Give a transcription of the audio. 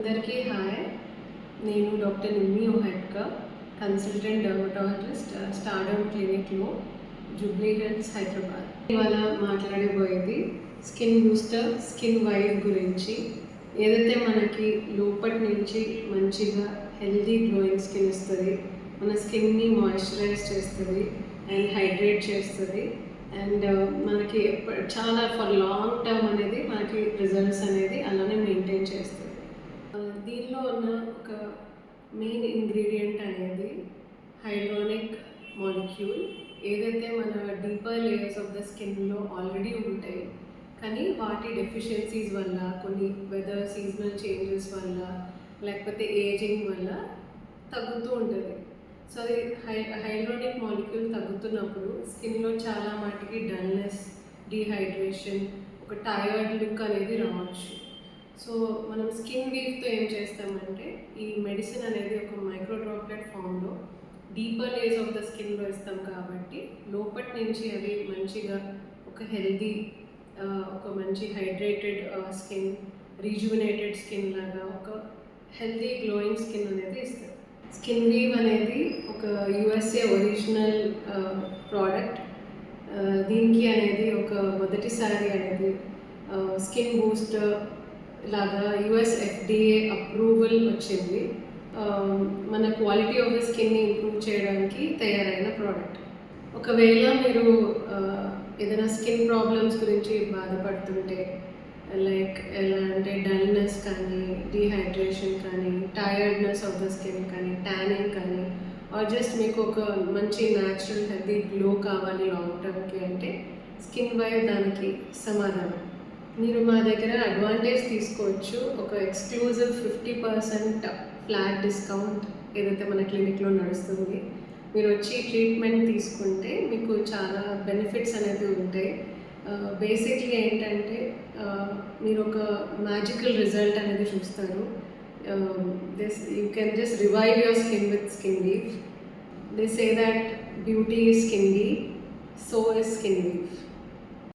అందరికీ హాయ్. నేను doctor Nimmi Ohetka, consultant dermatologist, stardom క్లినిక్లో, జూబ్లీ హిల్స్, హైదరాబాద్. ఇవాళ మాట్లాడబోయేది స్కిన్ బూస్టర్, స్కిన్ వైర్ గురించి. ఏదైతే మనకి లోపటి నుంచి మంచిగా హెల్దీ గ్లోయింగ్ స్కిన్ ఇస్తుంది, మన స్కిన్ని మాయిశ్చరైజ్ చేస్తుంది అండ్ హైడ్రేట్ చేస్తుంది అండ్ మనకి చాలా ఫర్ లాంగ్ టర్మ్ అనేది మనకి రిజల్ట్స్ అనేది అలానే మెయింటైన్ చేస్తుంది. దీనిలో ఉన్న ఒక మెయిన్ ఇంగ్రీడియంట్ అనేది హైలోనిక్ మాలిక్యూల్. ఏదైతే మన డీపర్ లేయర్స్ ఆఫ్ ద స్కిన్లో ఆల్రెడీ ఉంటాయి, కానీ వాటి డెఫిషియన్సీస్ వల్ల, కొన్ని వెదర్ సీజనల్ చేంజెస్ వల్ల, లేకపోతే ఏజింగ్ వల్ల తగ్గుతూ ఉంటుంది. సో అది హైలోనిక్ మాలిక్యూల్ తగ్గుతున్నప్పుడు స్కిన్లో చాలా మటుకి డల్నెస్, డీహైడ్రేషన్, ఒక టైర్డ్ లుక్ అనేది రావచ్చు. సో మనం స్కిన్ వీవ్తో ఏం చేస్తామంటే, ఈ మెడిసిన్ అనేది ఒక మైక్రో డ్రాప్లెట్ ఫామ్లో డీపర్ లేయర్స్ ఆఫ్ ద స్కిన్లో ఇస్తాం కాబట్టి లోపటి నుంచి అవి మంచిగా ఒక హెల్దీ, ఒక మంచి హైడ్రేటెడ్ స్కిన్, రీజువినేటెడ్ స్కిన్ లాగా ఒక హెల్దీ గ్లోయింగ్ స్కిన్ అనేది ఇస్తుంది. స్కిన్ వీవ్ అనేది ఒక యుఎస్ఏ ఒరిజినల్ ప్రోడక్ట్. దీనికి అనేది ఒక మొదటిసారి అనేది స్కిన్ బూస్టర్ లాగా యుఎస్ FDA అప్రూవల్ వచ్చింది. మన క్వాలిటీ ఆఫ్ ద స్కిన్ని ఇంప్రూవ్ చేయడానికి తయారైన ప్రోడక్ట్. ఒకవేళ మీరు ఏదైనా స్కిన్ ప్రాబ్లమ్స్ గురించి బాధపడుతుంటే, లైక్ ఎలా అంటే డల్నెస్ కానీ, డీహైడ్రేషన్ కానీ, టైర్డ్నెస్ ఆఫ్ ద స్కిన్ కానీ, ట్యానింగ్ కానీ, ఆర్ జస్ట్ మీకు ఒక మంచి న్యాచురల్ హెల్తీ గ్లో కావాలి లాంగ్ టర్మ్కి అంటే స్కిన్ వైర్ దానికి సమాధానం. మీరు మా దగ్గర అడ్వాంటేజ్ తీసుకోవచ్చు. ఒక ఎక్స్క్లూజివ్ 50% ఫ్లాట్ డిస్కౌంట్ ఏదైతే మన క్లినిక్లో నడుస్తుంది. మీరు వచ్చి ట్రీట్మెంట్ తీసుకుంటే మీకు చాలా బెనిఫిట్స్ అనేది ఉంటాయి. బేసిక్లీ ఏంటంటే మీరు ఒక మ్యాజికల్ రిజల్ట్ అనేది చూస్తారు. This you can just revive your skin with skin weave. They say that beauty is skin weave, so is skin weave.